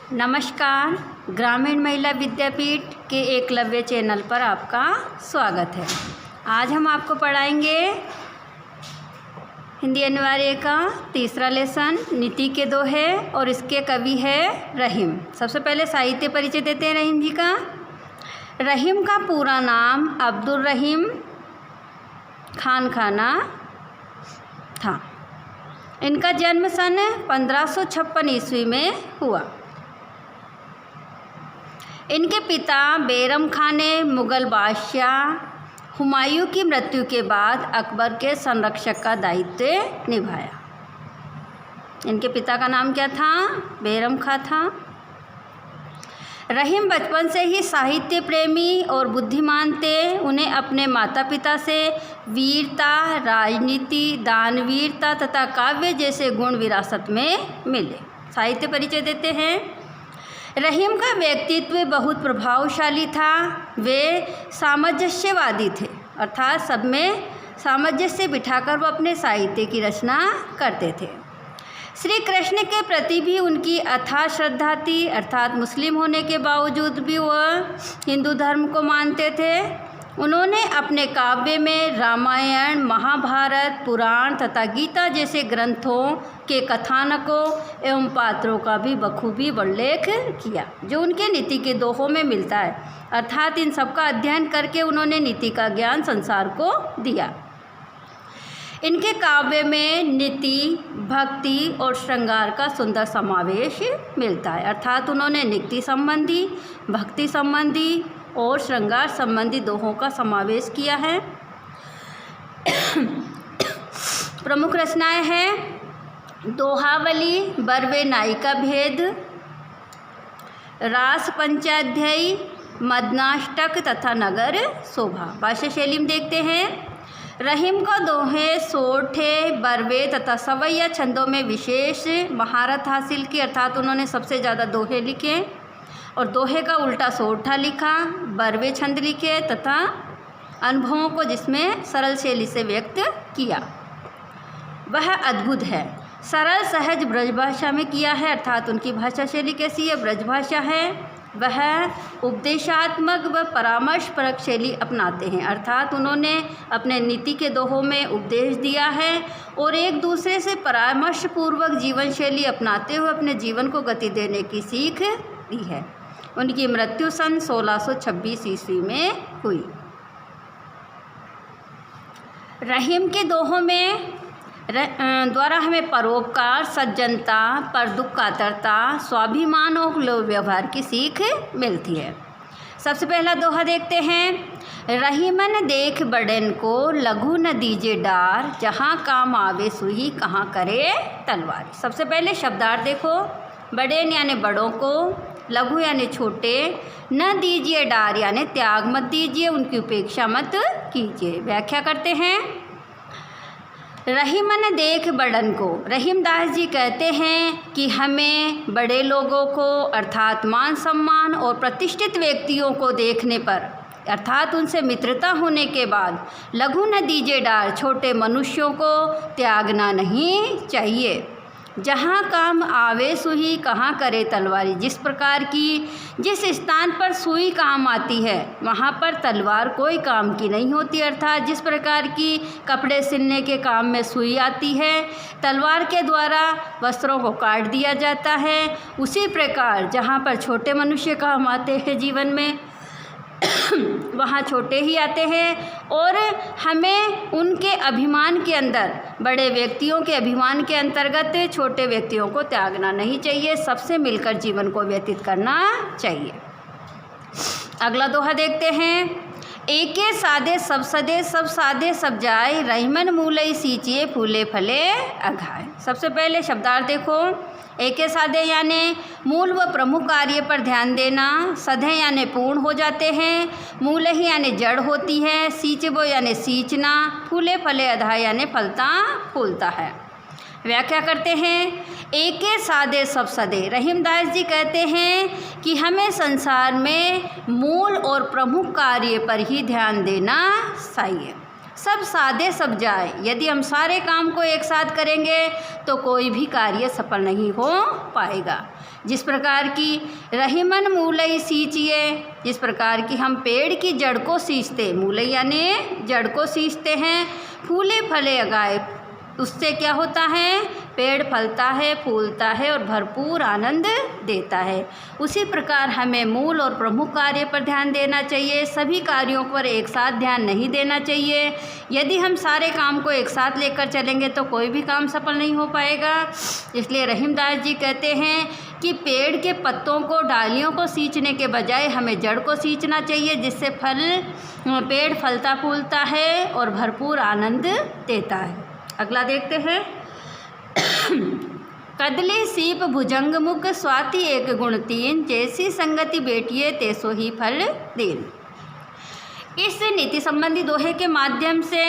नमस्कार। ग्रामीण महिला विद्यापीठ के एकलव्य चैनल पर आपका स्वागत है। आज हम आपको पढ़ाएंगे हिंदी अनिवार्य का तीसरा लेसन नीति के दोहे और इसके कवि है रहीम। सबसे पहले साहित्य परिचय देते हैं रहीम जी का। रहीम का पूरा नाम अब्दुल रहीम खाना था। इनका जन्म सन 1556 ईस्वी में हुआ। इनके पिता बैरम खान ने मुग़ल बादशाह हुमायूं की मृत्यु के बाद अकबर के संरक्षक का दायित्व निभाया। इनके पिता का नाम क्या था? बैरम खां था। रहीम बचपन से ही साहित्य प्रेमी और बुद्धिमान थे। उन्हें अपने माता पिता से वीरता, राजनीति, दानवीरता तथा काव्य जैसे गुण विरासत में मिले। साहित्य परिचय देते हैं। रहीम का व्यक्तित्व बहुत प्रभावशाली था। वे सामंजस्यवादी थे, अर्थात सब में सामंजस्य बिठाकर वो अपने साहित्य की रचना करते थे। श्री कृष्ण के प्रति भी उनकी अथाह श्रद्धा थी, अर्थात मुस्लिम होने के बावजूद भी वह हिंदू धर्म को मानते थे। उन्होंने अपने काव्य में रामायण, महाभारत, पुराण तथा गीता जैसे ग्रंथों के कथानकों एवं पात्रों का भी बखूबी उल्लेख किया, जो उनके नीति के दोहों में मिलता है। अर्थात इन सब का अध्ययन करके उन्होंने नीति का ज्ञान संसार को दिया। इनके काव्य में नीति, भक्ति और श्रृंगार का सुंदर समावेश मिलता है। अर्थात उन्होंने नीति संबंधी, भक्ति संबंधी और श्रृंगार संबंधी दोहों का समावेश किया है। प्रमुख रचनाएं हैं दोहावली, बरवे नायिका भेद, रास पंचाध्यायी, मदनाष्टक तथा नगर शोभा। भाषा शैली में देखते हैं। रहीम को दोहे, सोठे, बरवे तथा सवैया छंदों में विशेष महारत हासिल की, अर्थात उन्होंने सबसे ज़्यादा दोहे लिखे और दोहे का उल्टा सोठा लिखा, बरवे छंद लिखे तथा अनुभवों को जिसमें सरल शैली से व्यक्त किया वह अद्भुत है। सरल सहज ब्रजभाषा में किया है, अर्थात उनकी भाषा शैली कैसी है? ब्रजभाषा है। वह उपदेशात्मक व परामर्शपरक शैली अपनाते हैं, अर्थात उन्होंने अपने नीति के दोहों में उपदेश दिया है और एक दूसरे से परामर्शपूर्वक जीवन शैली अपनाते हुए अपने जीवन को गति देने की सीख दी है। उनकी मृत्यु सन 1626 ईस्वी में हुई। रहीम के दोहों में द्वारा हमें परोपकार, सज्जनता, पर दुख कातरता, स्वाभिमान और लोक व्यवहार की सीख मिलती है। सबसे पहला दोहा देखते हैं। रहीमन देख बड़न को, लघु न दीजे डार, जहाँ काम आवे सुही, कहाँ करे तलवार। सबसे पहले शब्दार्थ देखो। बड़ेन यानी बड़ों को, लघु यानी छोटे, न दीजिए डार यानी त्याग मत दीजिए, उनकी उपेक्षा मत कीजिए। व्याख्या करते हैं। रहीमन देख बड़न को, रहीमदास जी कहते हैं कि हमें बड़े लोगों को अर्थात मान सम्मान और प्रतिष्ठित व्यक्तियों को देखने पर, अर्थात उनसे मित्रता होने के बाद, लघु न दीजिए डार, छोटे मनुष्यों को त्यागना नहीं चाहिए। जहाँ काम आवे सुई, कहाँ करे तलवारी। जिस प्रकार की जिस स्थान पर सुई काम आती है वहाँ पर तलवार कोई काम की नहीं होती। अर्थात जिस प्रकार की कपड़े सिलने के काम में सुई आती है, तलवार के द्वारा वस्त्रों को काट दिया जाता है, उसी प्रकार जहाँ पर छोटे मनुष्य काम आते हैं जीवन में वहाँ छोटे ही आते हैं। और हमें उनके अभिमान के अंदर, बड़े व्यक्तियों के अभिमान के अंतर्गत छोटे व्यक्तियों को त्यागना नहीं चाहिए। सबसे मिलकर जीवन को व्यतीत करना चाहिए। अगला दोहा देखते हैं। एके सादे सब सदे, सब सादे सब जाए, रहीमन मूलई सींचिए, फूले फले अघाए। सबसे पहले शब्दार्थ देखो। एके सादे यानी मूल व प्रमुख कार्य पर ध्यान देना, सधे यानी पूर्ण हो जाते हैं, मूल ही यानी जड़ होती है, सींचबो यानी सींचना, फूले फले अधा यानी फलता फूलता है। व्याख्या करते हैं। एके सादे सब सदे, रहीमदास जी कहते हैं कि हमें संसार में मूल और प्रमुख कार्य पर ही ध्यान देना चाहिए। सब सादे सब जाए। यदि हम सारे काम को एक साथ करेंगे तो कोई भी कार्य सफल नहीं हो पाएगा। जिस प्रकार की रहीमन मूलई सींचिए, जिस प्रकार की हम पेड़ की जड़ को सींचते, मूलई यानी जड़ को सींचते हैं, फूले फले अगाए, उससे क्या होता है, पेड़ फलता है, फूलता है और भरपूर आनंद देता है। उसी प्रकार हमें मूल और प्रमुख कार्य पर ध्यान देना चाहिए, सभी कार्यों पर एक साथ ध्यान नहीं देना चाहिए। यदि हम सारे काम को एक साथ लेकर चलेंगे तो कोई भी काम सफल नहीं हो पाएगा। इसलिए रहीमदास जी कहते हैं कि पेड़ के पत्तों को, डालियों को सींचने के बजाय हमें जड़ को सींचना चाहिए, जिससे पेड़ फलता फूलता है और भरपूर आनंद देता है। अगला देखते हैं। कदली सीप भुजंग मुख स्वाति एक गुण तीन, जैसी संगति बेटिए तेसो ही फल दीन। इस नीति संबंधी दोहे के माध्यम से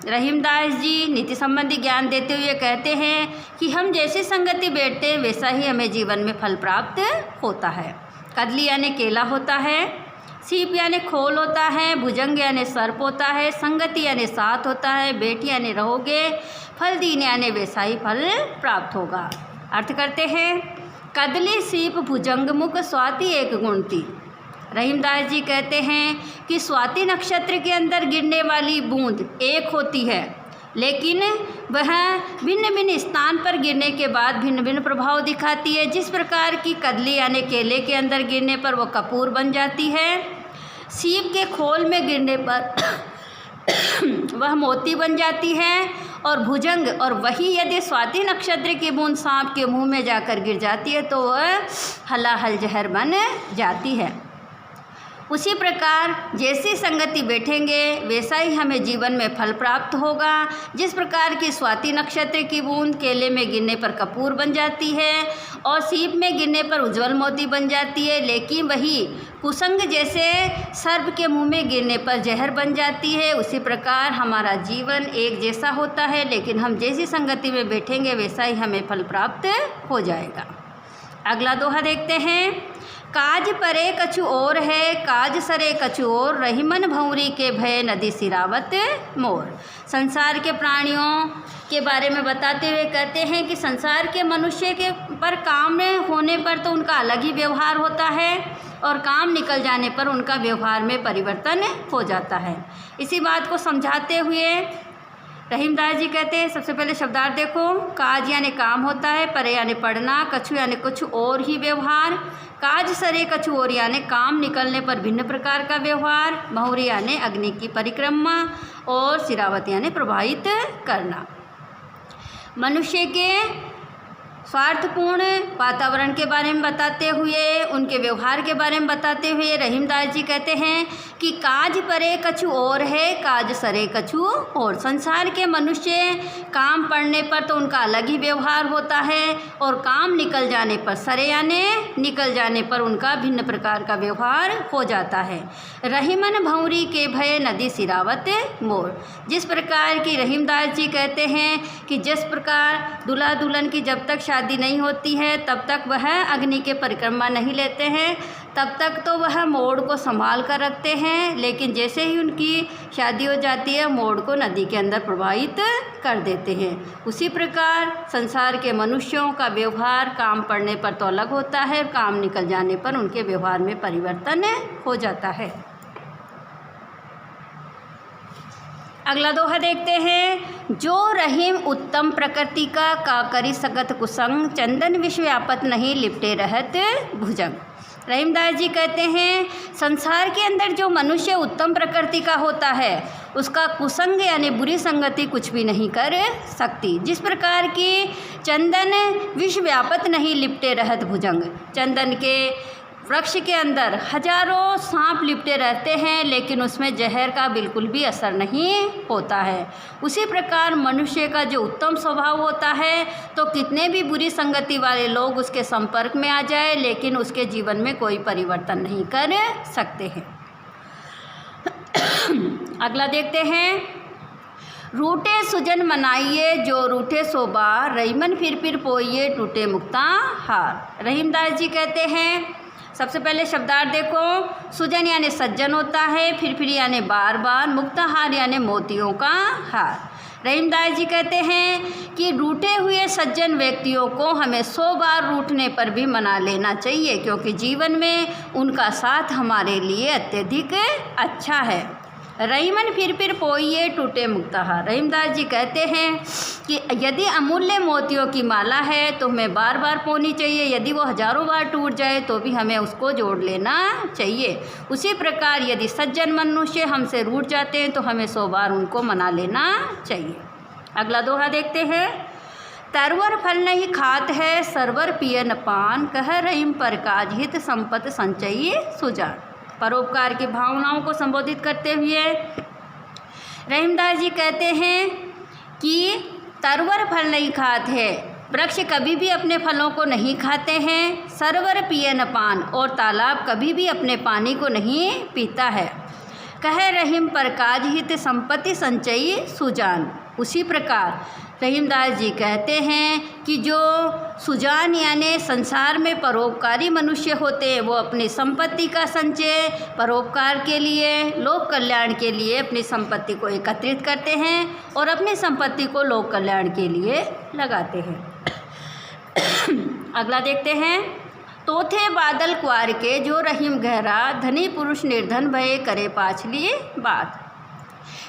रहीमदास जी नीति संबंधी ज्ञान देते हुए कहते हैं कि हम जैसी संगति बैठते वैसा ही हमें जीवन में फल प्राप्त होता है। कदली यानी केला होता है, सीप यानी खोल होता है, भुजंग यानी सर्प होता है, संगति यानी साथ होता है, बेटी यानी रहोगे, फल दीन यानी वैसा ही फल प्राप्त होगा। अर्थ करते हैं। कदली सीप भुजंग मुख स्वाति एक गुणती। रहीमदास जी कहते हैं कि स्वाति नक्षत्र के अंदर गिरने वाली बूंद एक होती है, लेकिन वह भिन्न भिन्न स्थान पर गिरने के बाद भिन्न भिन्न प्रभाव दिखाती है। जिस प्रकार की कदली यानी केले के अंदर गिरने पर वह कपूर बन जाती है, सीप के खोल में गिरने पर वह मोती बन जाती है, और भुजंग और वही यदि स्वाति नक्षत्र की बूंद सांप के मुंह में जाकर गिर जाती है तो वह हलाहल जहर बन जाती है। उसी प्रकार जैसी संगति बैठेंगे वैसा ही हमें जीवन में फल प्राप्त होगा। जिस प्रकार की स्वाति नक्षत्र की बूंद केले में गिरने पर कपूर बन जाती है और सीप में गिरने पर उज्जवल मोती बन जाती है, लेकिन वही कुसंग जैसे सर्प के मुंह में गिरने पर जहर बन जाती है, उसी प्रकार हमारा जीवन एक जैसा होता है, लेकिन हम जैसी संगति में बैठेंगे वैसा ही हमें फल प्राप्त हो जाएगा। अगला दोहा देखते हैं। काज परे कछु और है, काज सरे कछु और, रहीमन भंवरी के भय नदी सिरावत मोर। संसार के प्राणियों के बारे में बताते हुए कहते हैं कि संसार के मनुष्य के पर काम होने पर तो उनका अलग ही व्यवहार होता है और काम निकल जाने पर उनका व्यवहार में परिवर्तन हो जाता है। इसी बात को समझाते हुए रहीमदास जी कहते हैं, सबसे पहले शब्दार्थ देखो। काज यानी काम होता है, परे यानी पढ़ना, कछु यानी कुछ और ही व्यवहार, काज सरे कछु और यानी काम निकलने पर भिन्न प्रकार का व्यवहार, भंवरी यानी अग्नि की परिक्रमा, और सिरावत यानी प्रभावित करना। मनुष्य के स्वार्थपूर्ण वातावरण के बारे में बताते हुए, उनके व्यवहार के बारे में बताते हुए रहीमदास जी कहते हैं कि काज परे कछु और है, काज सरे कछु और। संसार के मनुष्य काम पड़ने पर तो उनका अलग ही व्यवहार होता है, और काम निकल जाने पर, सरे यानी निकल जाने पर उनका भिन्न प्रकार का व्यवहार हो जाता है। रहीमन भंवरी के भय नदी सिरावत मोर। जिस प्रकार की रहीमदास जी कहते हैं कि जिस प्रकार दूल्हा दुल्हन की जब तक शादी नहीं होती है तब तक वह अग्नि के परिक्रमा नहीं लेते हैं, तब तक तो वह मोड़ को संभाल कर रखते हैं, लेकिन जैसे ही उनकी शादी हो जाती है मोड़ को नदी के अंदर प्रवाहित कर देते हैं। उसी प्रकार संसार के मनुष्यों का व्यवहार काम पड़ने पर तो अलग होता है, काम निकल जाने पर उनके व्यवहार में परिवर्तन हो जाता है। अगला दोहा देखते हैं। जो रहीम उत्तम प्रकृति का करी सकत कुसंग, चंदन विश्व व्यापत नहीं लिपटे रहत भुजंग। रहीमदास जी कहते हैं संसार के अंदर जो मनुष्य उत्तम प्रकृति का होता है उसका कुसंग यानी बुरी संगति कुछ भी नहीं कर सकती। जिस प्रकार की चंदन विश्व व्यापत नहीं लिपटे रहत भुजंग, चंदन के वृक्ष के अंदर हजारों सांप लिपटे रहते हैं लेकिन उसमें जहर का बिल्कुल भी असर नहीं होता है। उसी प्रकार मनुष्य का जो उत्तम स्वभाव होता है तो कितने भी बुरी संगति वाले लोग उसके संपर्क में आ जाए लेकिन उसके जीवन में कोई परिवर्तन नहीं कर सकते हैं। अगला देखते हैं। रूठे सुजन मनाइए जो रूठे सो बार, रहीमन फिर पोइए टूटे मुक्ता हार। रहीमदास जी कहते हैं सबसे पहले शब्दार्थ देखो। सुजन यानी सज्जन होता है, फिर यानी बार बार, मुक्ता हार यानी मोतियों का हार। रहीमदास जी कहते हैं कि रूठे हुए सज्जन व्यक्तियों को हमें 100 बार रूठने पर भी मना लेना चाहिए, क्योंकि जीवन में उनका साथ हमारे लिए अत्यधिक अच्छा है। रहीमन फिर पोइए टूटे मुक्तहा। रहीमदास जी कहते हैं कि यदि अमूल्य मोतियों की माला है तो हमें बार बार पोनी चाहिए, यदि वो हजारों बार टूट जाए तो भी हमें उसको जोड़ लेना चाहिए। उसी प्रकार यदि सज्जन मनुष्य हमसे रूठ जाते हैं तो हमें 100 बार उनको मना लेना चाहिए। अगला दोहा देखते हैं। तरवर फल नहीं खात है, सरवर पियन पान, कह रहीम पर काज हित संपत संचयी सुजान। परोपकार की भावनाओं को संबोधित करते हुए रहीमदास जी कहते हैं कि तरवर फल नहीं खात है, वृक्ष कभी भी अपने फलों को नहीं खाते हैं। सरवर पियन पान, और तालाब कभी भी अपने पानी को नहीं पीता है। कह रहीम पर काज हित संपत्ति संचयी सुजान। उसी प्रकार रहीमदास जी कहते हैं कि जो सुजान यानी संसार में परोपकारी मनुष्य होते हैं वो अपनी संपत्ति का संचय परोपकार के लिए, लोक कल्याण के लिए अपनी संपत्ति को एकत्रित करते हैं और अपनी संपत्ति को लोक कल्याण के लिए लगाते हैं। अगला देखते हैं। तोथे बादल क्वार के, जो रहीम गहरा, धनी पुरुष निर्धन भये करे पाछली बात।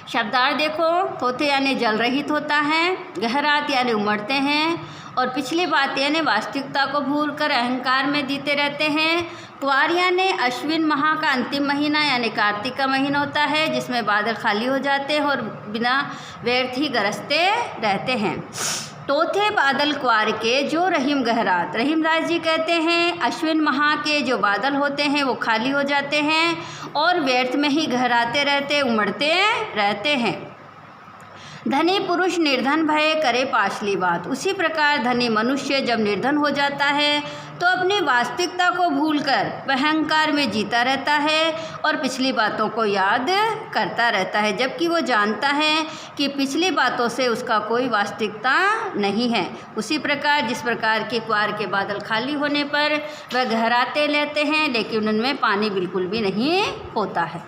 शब्दार्थ देखो। तोथे यानी जल रहित होता है, गहरात यानी उमड़ते हैं, और पिछली बात यानी वास्तविकता को भूलकर अहंकार में जीते रहते हैं। क्वार यानी अश्विन माह का अंतिम महीना यानी कार्तिक का महीना होता है, जिसमें बादल खाली हो जाते हैं और बिना व्यर्थ ही गरजते रहते हैं। तोथे बादल क्वार के, जो रहीम गहरात। रहीमदास जी कहते हैं अश्विन माह के जो बादल होते हैं वो खाली हो जाते हैं और व्यर्थ में ही गहराते रहते, उमड़ते रहते हैं। धनी पुरुष निर्धन भय करे पाछली बात। उसी प्रकार धनी मनुष्य जब निर्धन हो जाता है तो अपनी वास्तविकता को भूलकर अहंकार में जीता रहता है और पिछली बातों को याद करता रहता है, जबकि वो जानता है कि पिछली बातों से उसका कोई वास्तविकता नहीं है। उसी प्रकार जिस प्रकार के क्वार के बादल खाली होने पर वह गहराते रहते हैं लेकिन उनमें पानी बिल्कुल भी नहीं होता है।